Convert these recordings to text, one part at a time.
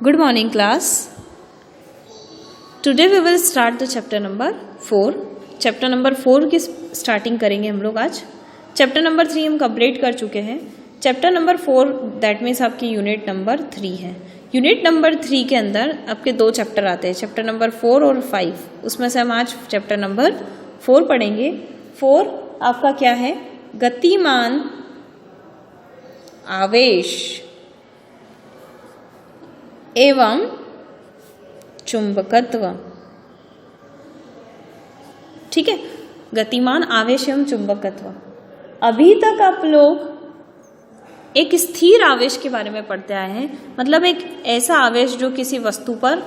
Good morning class. Today we will start the chapter number 4. Chapter number 4 की starting करेंगे हम लोग आज. चैप्टर नंबर 3 हम कंप्लीट कर चुके हैं. चैप्टर नंबर 4 दैट मीन्स आपकी यूनिट नंबर 3 है. यूनिट नंबर 3 के अंदर आपके 2 चैप्टर आते हैं, चैप्टर नंबर 4 और 5. उसमें से हम आज चैप्टर नंबर 4 पढ़ेंगे. 4 आपका क्या है? गतिमान आवेश एवं चुंबकत्व. ठीक है, गतिमान आवेश एवं चुंबकत्व. अभी तक आप लोग एक स्थिर आवेश के बारे में पढ़ते आए हैं, मतलब एक ऐसा आवेश जो किसी वस्तु पर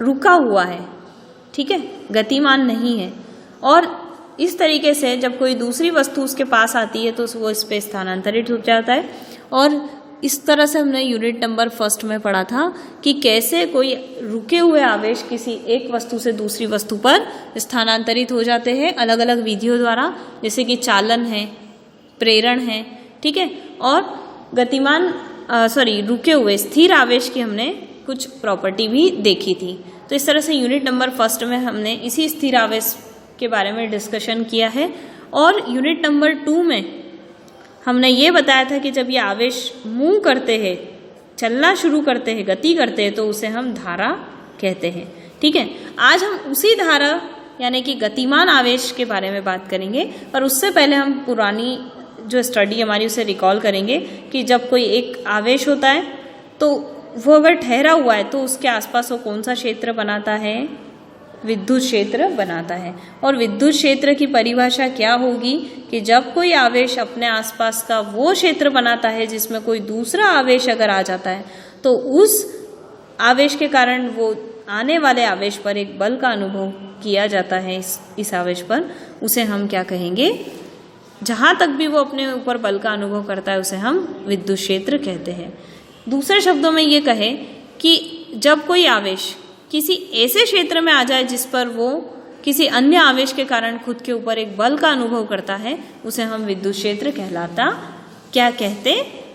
रुका हुआ है. ठीक है, गतिमान नहीं है. और इस तरीके से जब कोई दूसरी वस्तु उसके पास आती है तो वो इस पे स्थानांतरित हो जाता है. और इस तरह से हमने यूनिट नंबर 1 में पढ़ा था कि कैसे कोई रुके हुए आवेश किसी एक वस्तु से दूसरी वस्तु पर स्थानांतरित हो जाते हैं अलग अलग विधियों द्वारा, जैसे कि चालन है, प्रेरण है. ठीक है, और गतिमान रुके हुए स्थिर आवेश की हमने कुछ प्रॉपर्टी भी देखी थी. तो इस तरह से यूनिट नंबर 1 में हमने इसी स्थिर आवेश के बारे में डिस्कशन किया है. और यूनिट नंबर 2 में हमने ये बताया था कि जब ये आवेश मूव करते हैं, चलना शुरू करते हैं, गति करते हैं, तो उसे हम धारा कहते हैं. ठीक है, आज हम उसी धारा यानी कि गतिमान आवेश के बारे में बात करेंगे. पर उससे पहले हम पुरानी जो स्टडी हमारी उसे रिकॉल करेंगे कि जब कोई एक आवेश होता है तो वो अगर ठहरा हुआ है तो उसके आसपास वो कौन सा क्षेत्र बनाता है? विद्युत क्षेत्र बनाता है. और विद्युत क्षेत्र की परिभाषा क्या होगी कि जब कोई आवेश अपने आसपास का वो क्षेत्र बनाता है जिसमें कोई दूसरा आवेश अगर आ जाता है तो उस आवेश के कारण वो आने वाले आवेश पर एक बल का अनुभव किया जाता है. इस आवेश पर उसे हम क्या कहेंगे? जहाँ तक भी वो अपने ऊपर बल का अनुभव करता है उसे हम विद्युत क्षेत्र कहते हैं. दूसरे शब्दों में ये कहे कि जब कोई आवेश किसी ऐसे क्षेत्र में आ जाए जिस पर वो किसी अन्य आवेश के कारण खुद के ऊपर एक बल का अनुभव करता है, उसे हम विद्युत क्षेत्र कहलाता क्या कहते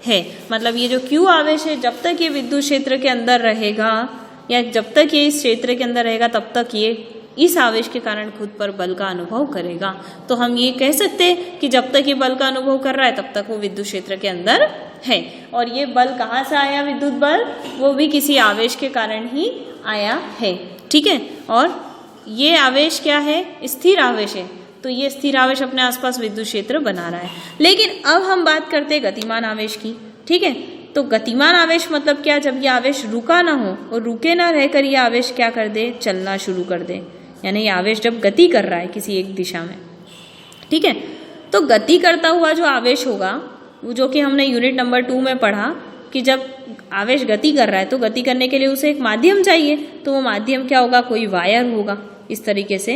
हैं. मतलब ये जो Q आवेश है, जब तक ये विद्युत क्षेत्र के अंदर रहेगा या जब तक ये इस क्षेत्र के अंदर रहेगा तब तक ये इस आवेश के कारण खुद पर बल का अनुभव करेगा. तो हम ये कह सकते हैं कि जब तक ये बल का अनुभव कर रहा है तब तक वो विद्युत क्षेत्र के अंदर है. और ये बल कहाँ से आया? विद्युत बल वो भी किसी आवेश के कारण ही आया है. ठीक है, और ये आवेश क्या है? स्थिर आवेश है. तो ये स्थिर आवेश अपने आसपास विद्युत क्षेत्र बना रहा है. लेकिन अब हम बात करते हैं गतिमान आवेश की. ठीक है, तो गतिमान आवेश मतलब क्या? जब ये आवेश रुका ना हो और रुके ना रहकर ये आवेश क्या कर दे? चलना शुरू कर दे. यानी ये आवेश जब गति कर रहा है किसी एक दिशा में. ठीक है, तो गति करता हुआ जो आवेश होगा वो जो कि हमने यूनिट नंबर 2 में पढ़ा कि जब आवेश गति कर रहा है तो गति करने के लिए उसे एक माध्यम चाहिए. तो वो माध्यम क्या होगा? कोई वायर होगा. इस तरीके से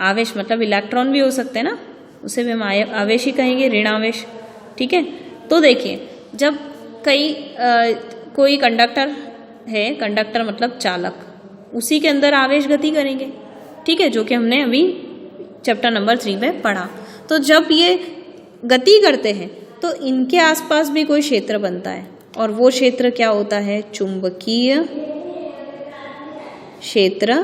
आवेश मतलब इलेक्ट्रॉन भी हो सकते हैं ना, उसे भी हम आवेश ही कहेंगे, ऋण आवेश. ठीक है, तो देखिए जब कोई कंडक्टर है, कंडक्टर मतलब चालक, उसी के अंदर आवेश गति करेंगे. ठीक है, जो कि हमने अभी चैप्टर नंबर 3 में पढ़ा. तो जब ये गति करते हैं तो इनके आसपास भी कोई क्षेत्र बनता है और वो क्षेत्र क्या होता है? चुंबकीय क्षेत्र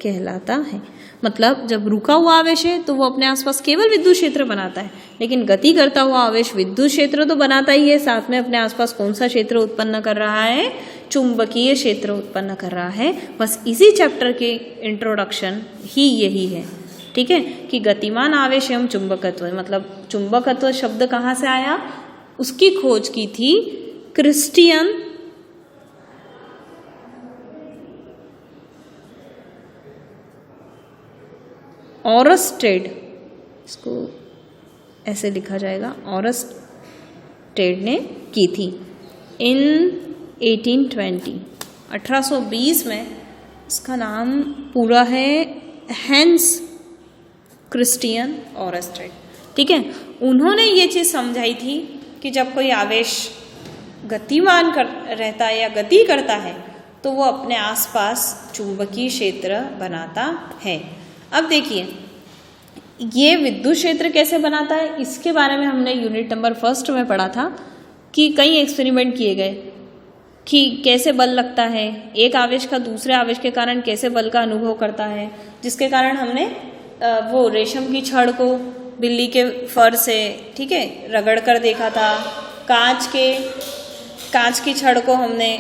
कहलाता है. मतलब जब रुका हुआ आवेश है तो वो अपने आसपास केवल विद्युत क्षेत्र बनाता है, लेकिन गति करता हुआ आवेश विद्युत क्षेत्र तो बनाता ही है, साथ में अपने आसपास कौन सा क्षेत्र उत्पन्न कर रहा है? चुंबकीय क्षेत्र उत्पन्न कर रहा है. बस इसी चैप्टर के इंट्रोडक्शन ही यही है. ठीक है, कि गतिमान आवेश एवं चुंबकत्व. मतलब चुंबकत्व शब्द कहाँ से आया? उसकी खोज की थी क्रिस्टियन ऑरस्टेड. इसको ऐसे लिखा जाएगा, ऑरस्टेड ने की थी इन 1820. 1820 में. इसका नाम पूरा है हैंस क्रिस्टियन ऑरस्टेड. ठीक है, उन्होंने ये चीज़ समझाई थी कि जब कोई आवेश गतिमान रहता है या गति करता है तो वो अपने आसपास चुंबकीय क्षेत्र बनाता है. अब देखिए ये विद्युत क्षेत्र कैसे बनाता है, इसके बारे में हमने यूनिट नंबर 1 में पढ़ा था कि कई एक्सपेरिमेंट किए गए. कि कैसे बल लगता है, एक आवेश का दूसरे आवेश के कारण कैसे बल का अनुभव करता है, जिसके कारण हमने वो रेशम की छड़ को बिल्ली के फर से, ठीक है, रगड़ कर देखा था। कांच की छड़ को हमने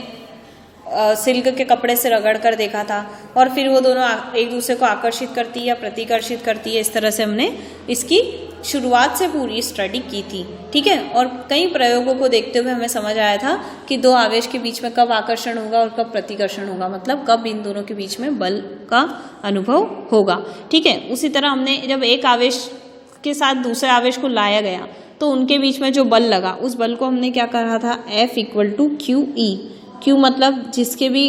सिल्क के कपड़े से रगड़ कर देखा था, और फिर वो दोनों एक दूसरे को आकर्षित करती है या प्रतिकर्षित करती है। इस तरह से हमने इसकी शुरुआत से पूरी स्टडी की थी, ठीक है। और कई प्रयोगों को देखते हुए हमें समझ आया था कि दो आवेश के बीच में कब आकर्षण होगा और कब प्रतिकर्षण होगा, मतलब कब इन दोनों के बीच में बल का अनुभव होगा, ठीक है। उसी तरह हमने जब एक आवेश के साथ दूसरे आवेश को लाया गया तो उनके बीच में जो बल लगा, उस बल को हमने क्या कहा था, F = QE। Q मतलब जिसके भी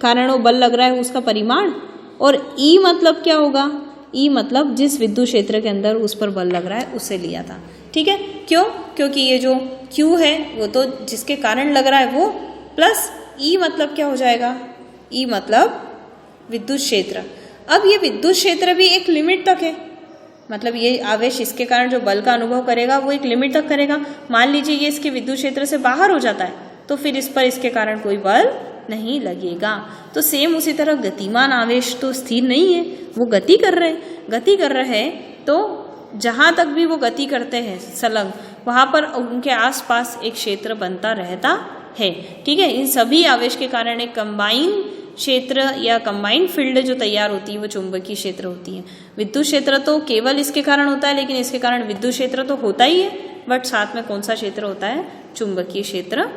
कारण वो बल लग रहा है उसका परिमाण, और E मतलब क्या होगा, E मतलब जिस विद्युत क्षेत्र के अंदर उस पर बल लग रहा है उससे लिया था, ठीक है। क्यों? क्योंकि ये जो Q है वो तो जिसके कारण लग रहा है वो, प्लस E मतलब क्या हो जाएगा, E मतलब विद्युत क्षेत्र। अब ये विद्युत क्षेत्र भी एक लिमिट तक है, मतलब ये आवेश इसके कारण जो बल का अनुभव करेगा वो एक लिमिट तक करेगा। मान लीजिए ये इसके विद्युत क्षेत्र से बाहर हो जाता है तो फिर इस पर इसके कारण कोई बल नहीं लगेगा। तो सेम उसी तरह गतिमान आवेश तो स्थिर नहीं है, वो गति कर रहे हैं, तो जहाँ तक भी वो गति करते हैं संलग्न, वहाँ पर उनके आसपास एक क्षेत्र बनता रहता है, ठीक है। इन सभी आवेश के कारण एक कंबाइन क्षेत्र या कंबाइंड फील्ड जो तैयार होती है वो चुंबकीय क्षेत्र होती है। विद्युत क्षेत्र तो केवल इसके कारण होता है, लेकिन इसके कारण विद्युत क्षेत्र तो होता ही है, बट साथ में कौन सा क्षेत्र होता है, चुंबकीय क्षेत्र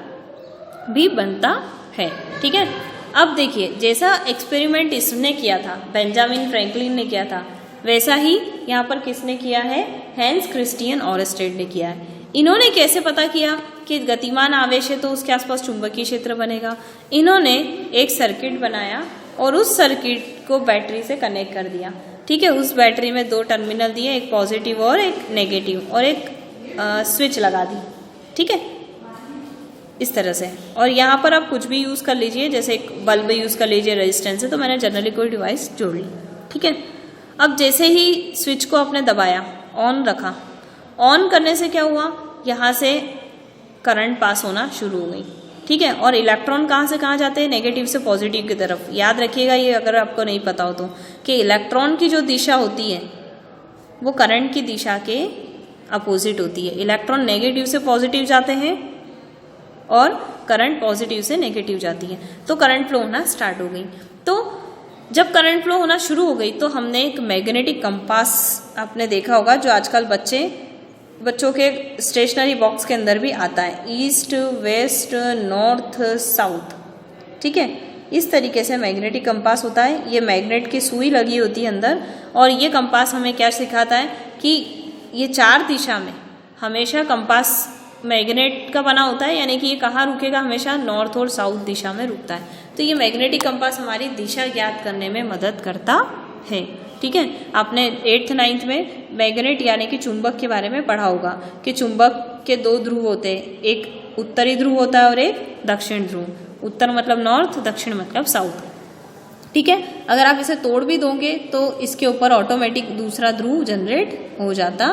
भी बनता है, ठीक है। अब देखिए, जैसा एक्सपेरिमेंट इसने किया था, बेंजामिन फ्रैंकलिन ने किया था, वैसा ही यहाँ पर किसने किया है, हैंस क्रिस्टियन ऑरस्टेड ने किया है। इन्होंने कैसे पता किया कि गतिमान आवेश है तो उसके आसपास चुंबकीय क्षेत्र बनेगा। इन्होंने एक सर्किट बनाया और उस सर्किट को बैटरी से कनेक्ट कर दिया, ठीक है। उस बैटरी में दो टर्मिनल दिए, एक पॉजिटिव और एक नेगेटिव, और एक स्विच लगा दी, ठीक है, इस तरह से। और यहाँ पर आप कुछ भी यूज़ कर लीजिए, जैसे एक बल्ब यूज़ कर लीजिए, रेजिस्टेंस है, तो मैंने जनरली कोई डिवाइस जोड़ ली, ठीक है। अब जैसे ही स्विच को आपने दबाया, ऑन रखा, ऑन करने से क्या हुआ, यहाँ से करंट पास होना शुरू हो गई, ठीक है। और इलेक्ट्रॉन कहाँ से कहाँ जाते हैं, नेगेटिव से पॉजिटिव की तरफ। याद रखिएगा ये, अगर आपको नहीं पता हो तो, कि इलेक्ट्रॉन की जो दिशा होती है वो करंट की दिशा के अपोजिट होती है। इलेक्ट्रॉन नेगेटिव से पॉजिटिव जाते हैं और करंट पॉजिटिव से नेगेटिव जाती है, तो करंट फ्लो होना स्टार्ट हो गई। तो जब करंट फ्लो होना शुरू हो गई तो हमने एक मैग्नेटिक कंपास, आपने देखा होगा, जो आजकल बच्चों के स्टेशनरी बॉक्स के अंदर भी आता है, ईस्ट वेस्ट नॉर्थ साउथ, ठीक है। इस तरीके से मैग्नेटिक कंपास होता है। ये मैग्नेट की सुई लगी होती है अंदर, और ये कंपास हमें क्या सिखाता है कि ये चार दिशा में हमेशा कंपास मैग्नेट का बना होता है, यानी कि ये कहाँ रुकेगा, हमेशा नॉर्थ और साउथ दिशा में रुकता है। तो ये मैग्नेटिक कंपास हमारी दिशा ज्ञात करने में मदद करता है, ठीक है। आपने 8th 9th में मैग्नेट यानी कि चुंबक के बारे में पढ़ा होगा कि चुंबक के दो ध्रुव होते हैं, एक उत्तरी ध्रुव होता है और एक दक्षिण ध्रुव। उत्तर मतलब नॉर्थ, दक्षिण मतलब साउथ, ठीक है। अगर आप इसे तोड़ भी दोगे तो इसके ऊपर ऑटोमेटिक दूसरा ध्रुव जनरेट हो जाता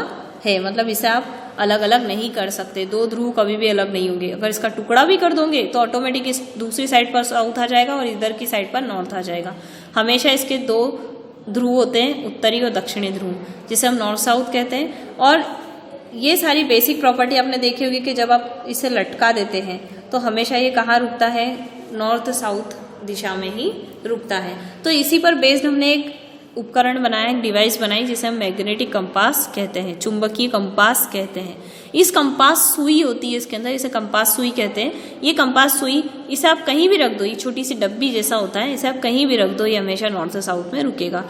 है, मतलब इसे आप अलग अलग नहीं कर सकते, दो ध्रुव कभी भी अलग नहीं होंगे। अगर इसका टुकड़ा भी कर दोगे तो ऑटोमेटिक इस दूसरी साइड पर साउथ आ जाएगा और इधर की साइड पर नॉर्थ आ जाएगा। हमेशा इसके दो ध्रुव होते हैं, उत्तरी और दक्षिणी ध्रुव, जिसे हम नॉर्थ साउथ कहते हैं। और ये सारी बेसिक प्रॉपर्टी आपने देखी होगी कि जब आप इसे लटका देते हैं तो हमेशा ये कहाँ रुकता है, नॉर्थ साउथ दिशा में ही रुकता है। तो इसी पर बेस्ड हमने एक उपकरण बनाया, एक डिवाइस बनाई, जिसे हम मैग्नेटिक कंपास कहते हैं, चुंबकीय कंपास कहते हैं। इस कंपास सुई होती है इसके अंदर, इसे कंपास सुई कहते हैं। ये कंपास सुई, इसे आप कहीं भी रख दो, ये छोटी सी डब्बी जैसा होता है, इसे आप कहीं भी रख दो, ये हमेशा नॉर्थ से साउथ में रुकेगा।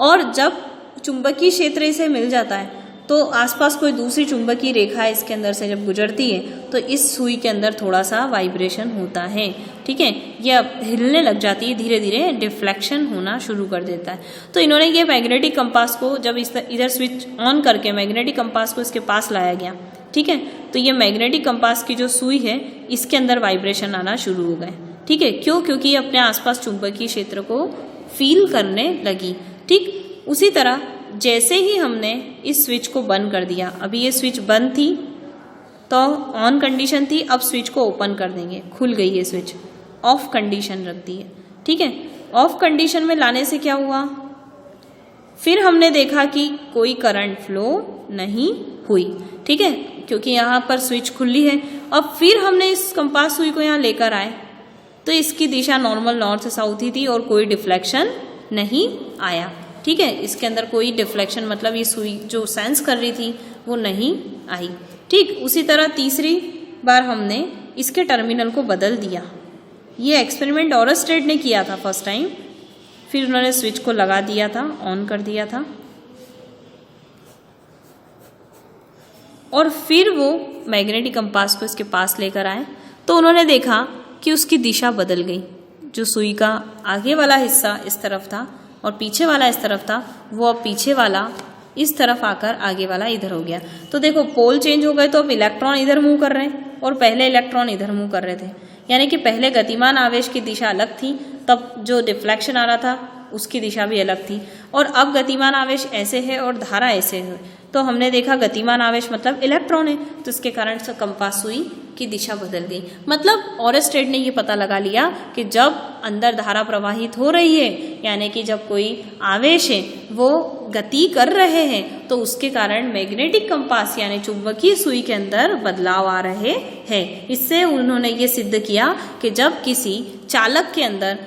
और जब चुंबकीय क्षेत्र इसे मिल जाता है तो आसपास कोई दूसरी चुंबकीय रेखा इसके अंदर से जब गुजरती है तो इस सुई के अंदर थोड़ा सा वाइब्रेशन होता है, ठीक है। ये अब हिलने लग जाती है, धीरे धीरे डिफ्लेक्शन होना शुरू कर देता है। तो इन्होंने ये मैग्नेटिक कंपास को जब इधर स्विच ऑन करके मैग्नेटिक कंपास को इसके पास लाया गया, ठीक है, तो ये मैग्नेटिक कंपास की जो सुई है इसके अंदर वाइब्रेशन आना शुरू हो गए, ठीक है। क्यों? क्योंकि ये अपने आसपास चुंबकीय क्षेत्र को फील करने लगी, ठीक। उसी तरह जैसे ही हमने इस स्विच को बंद कर दिया, अभी ये स्विच बंद थी तो ऑन कंडीशन थी, अब स्विच को ओपन कर देंगे, खुल गई ये स्विच, ऑफ कंडीशन रख दी है, ठीक है। ऑफ कंडीशन में लाने से क्या हुआ, फिर हमने देखा कि कोई करंट फ्लो नहीं हुई, ठीक है, क्योंकि यहाँ पर स्विच खुली है। अब फिर हमने इस कंपास सुई को यहाँ लेकर आए तो इसकी दिशा नॉर्मल नॉर्थ साउथ ही थी और कोई डिफ्लेक्शन नहीं आया, ठीक है। इसके अंदर कोई डिफ्लेक्शन मतलब ये सुई जो सेंस कर रही थी वो नहीं आई, ठीक। उसी तरह तीसरी बार हमने इसके टर्मिनल को बदल दिया। ये एक्सपेरिमेंट ऑरस्टेड ने किया था फर्स्ट टाइम, फिर उन्होंने स्विच को लगा दिया था, ऑन कर दिया था, और फिर वो मैग्नेटिक कंपास को इसके पास लेकर आए तो उन्होंने देखा कि उसकी दिशा बदल गई। जो सुई का आगे वाला हिस्सा इस तरफ था और पीछे वाला इस तरफ था, वो अब पीछे वाला इस तरफ आकर आगे वाला इधर हो गया। तो देखो पोल चेंज हो गए, तो अब इलेक्ट्रॉन इधर मूव कर रहे हैं और पहले इलेक्ट्रॉन इधर मूव कर रहे थे, यानी कि पहले गतिमान आवेश की दिशा अलग थी, तब जो डिफ्लेक्शन आ रहा था उसकी दिशा भी अलग थी, और अब गतिमान आवेश ऐसे है और धारा ऐसे है। तो हमने देखा गतिमान आवेश मतलब इलेक्ट्रॉन है, तो इसके कारण से कंपास सुई की दिशा बदल गई। मतलब ऑरस्टेड ने ये पता लगा लिया कि जब अंदर धारा प्रवाहित हो रही है, यानी कि जब कोई आवेश है वो गति कर रहे हैं, तो उसके कारण मैग्नेटिक कंपास यानी चुंबकीय सुई के अंदर बदलाव आ रहे हैं। इससे उन्होंने ये सिद्ध किया कि जब किसी चालक के अंदर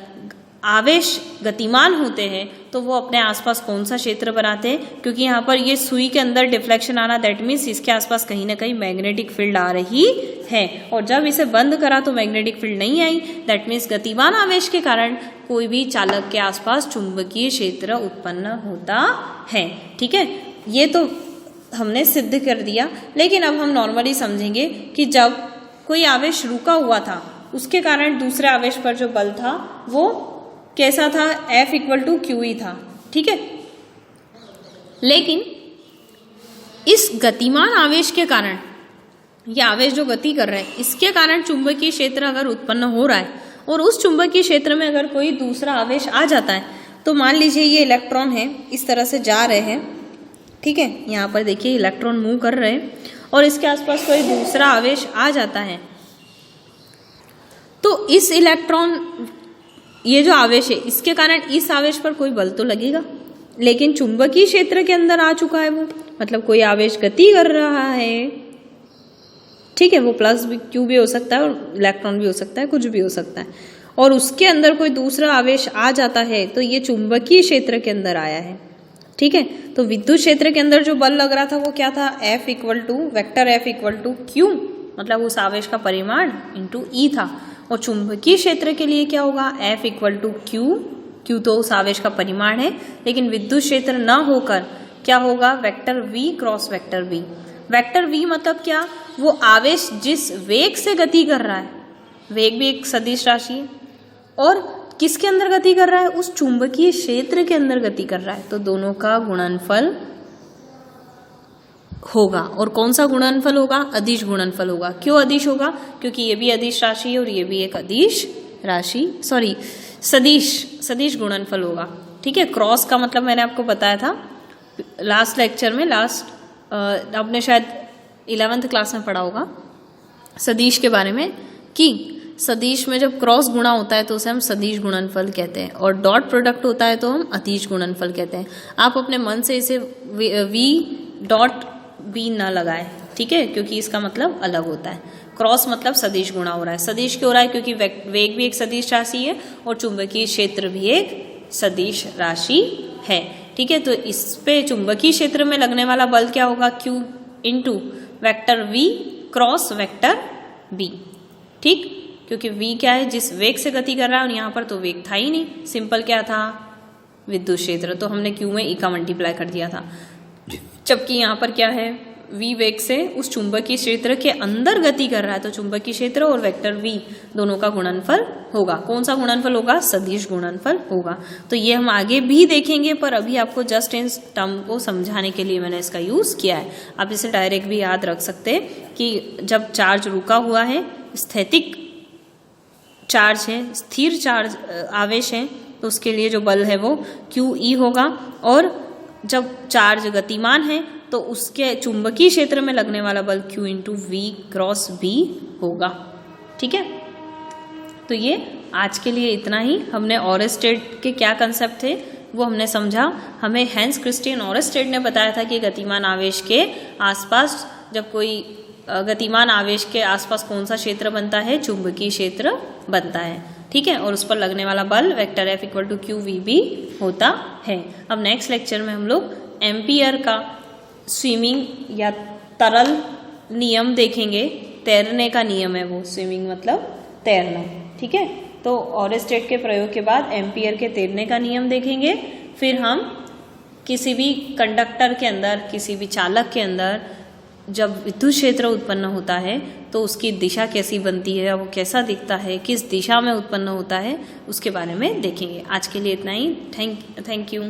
आवेश गतिमान होते हैं तो वो अपने आसपास कौन सा क्षेत्र बनाते हैं, क्योंकि यहाँ पर ये सुई के अंदर डिफ्लेक्शन आना, दैट मीन्स इसके आसपास कहीं ना कहीं मैग्नेटिक फील्ड आ रही है, और जब इसे बंद करा तो मैग्नेटिक फील्ड नहीं आई, दैट मीन्स गतिमान आवेश के कारण कोई भी चालक के आसपास चुंबकीय क्षेत्र उत्पन्न होता है, ठीक है। ये तो हमने सिद्ध कर दिया, लेकिन अब हम नॉर्मली समझेंगे कि जब कोई आवेश रुका हुआ था उसके कारण दूसरे आवेश पर जो बल था वो कैसा था, F = QE था, ठीक है। लेकिन इस गतिमान आवेश के कारण, ये आवेश जो गति कर रहा है इसके कारण चुंबकीय क्षेत्र अगर उत्पन्न हो रहा है और उस चुंबकीय क्षेत्र में अगर कोई दूसरा आवेश आ जाता है, तो मान लीजिए ये इलेक्ट्रॉन है इस तरह से जा रहे हैं, ठीक है, यहाँ पर देखिए इलेक्ट्रॉन मूव कर रहे हैं और इसके आसपास कोई दूसरा आवेश आ जाता है, तो इस इलेक्ट्रॉन ये जो आवेश है इसके कारण इस आवेश पर कोई बल तो लगेगा, लेकिन चुंबकीय क्षेत्र के अंदर आ चुका है वो, मतलब कोई आवेश गति कर रहा है, ठीक है, वो प्लस भी क्यू भी हो सकता है और इलेक्ट्रॉन भी हो सकता है, कुछ भी हो सकता है, और उसके अंदर कोई दूसरा आवेश आ जाता है तो ये चुंबकीय क्षेत्र के अंदर आया है, ठीक है। तो विद्युत क्षेत्र के अंदर जो बल लग रहा था वो क्या था, F = Q, मतलब उस आवेश का परिमाण × E था, और चुंबकीय क्षेत्र के लिए क्या होगा, F = Q तो उस आवेश का परिमाण है, लेकिन विद्युत क्षेत्र न होकर क्या होगा, vector V cross vector V। Vector V मतलब क्या, वो आवेश जिस वेग से गति कर रहा है, वेग भी एक सदिश राशि है, और किसके अंदर गति कर रहा है, उस चुंबकीय क्षेत्र के अंदर गति कर रहा है, तो दोनों का गुणनफल होगा। और कौन सा गुणनफल होगा, अदिश गुणनफल होगा। क्यों अदिश होगा, क्योंकि ये भी अदिश राशि है और ये भी एक अदिश राशि, सदिश गुणनफल होगा, ठीक है। क्रॉस का मतलब मैंने आपको बताया था लास्ट लेक्चर में, आपने शायद 11th क्लास में पढ़ा होगा सदिश के बारे में, कि सदिश में जब क्रॉस गुणा होता है तो उसे हम सदिश गुणनफल कहते हैं, और डॉट प्रोडक्ट होता है तो हम अदिश गुणनफल कहते हैं। आप अपने मन से इसे V.B न लगाए, ठीक है, क्योंकि इसका मतलब अलग होता है। क्रॉस मतलब सदिश गुणा हो रहा है, सदिश क्यों हो रहा है, क्योंकि वेग भी एक सदिश राशि है और चुंबकीय क्षेत्र भी एक सदिश राशि है, ठीक है। तो इस पे चुंबकीय क्षेत्र में लगने वाला बल क्या होगा, Q × vector V cross vector B, ठीक, क्योंकि V क्या है, जिस वेग से गति कर रहा है, और यहाँ पर तो वेग था ही नहीं, सिंपल क्या था, विद्युत क्षेत्र, तो हमने Q में E का मल्टीप्लाई कर दिया था, जबकि यहाँ पर क्या है, V वेग से उस चुंबकीय क्षेत्र के अंदर गति कर रहा है, तो चुंबकीय क्षेत्र और वेक्टर V दोनों का गुणनफल होगा। कौन सा गुणनफल होगा, सदिश गुणनफल होगा। तो ये हम आगे भी देखेंगे, पर अभी आपको जस्ट इन टर्म को समझाने के लिए मैंने इसका यूज किया है। आप इसे डायरेक्ट भी याद रख सकते हैं कि जब चार्ज रुका हुआ है, स्थैतिक चार्ज है, स्थिर चार्ज आवेश है, तो उसके लिए जो बल है वो QE होगा, और जब चार्ज गतिमान है तो उसके चुंबकीय क्षेत्र में लगने वाला बल Q × V क्रॉस B होगा, ठीक है। तो ये आज के लिए इतना ही। हमने ओरेस्टेड के क्या कंसेप्ट थे वो हमने समझा। हमें हैंस क्रिस्टियन ओरेस्टेड ने बताया था कि गतिमान आवेश के आसपास, जब कोई गतिमान आवेश के आसपास कौन सा क्षेत्र बनता है, चुंबकीय क्षेत्र बनता है, ठीक है, और उस पर लगने वाला बल वेक्टर F = QVB होता है। अब नेक्स्ट लेक्चर में हम लोग एम्पियर का स्विमिंग या तरल नियम देखेंगे। तैरने का नियम है वो, स्विमिंग मतलब तैरना, ठीक है। तो ओरेस्टेड के प्रयोग के बाद एम्पियर के तैरने का नियम देखेंगे। फिर हम किसी भी कंडक्टर के अंदर, किसी भी चालक के अंदर जब विद्युत क्षेत्र उत्पन्न होता है तो उसकी दिशा कैसी बनती है, वो कैसा दिखता है, किस दिशा में उत्पन्न होता है, उसके बारे में देखेंगे। आज के लिए इतना ही। Thank you.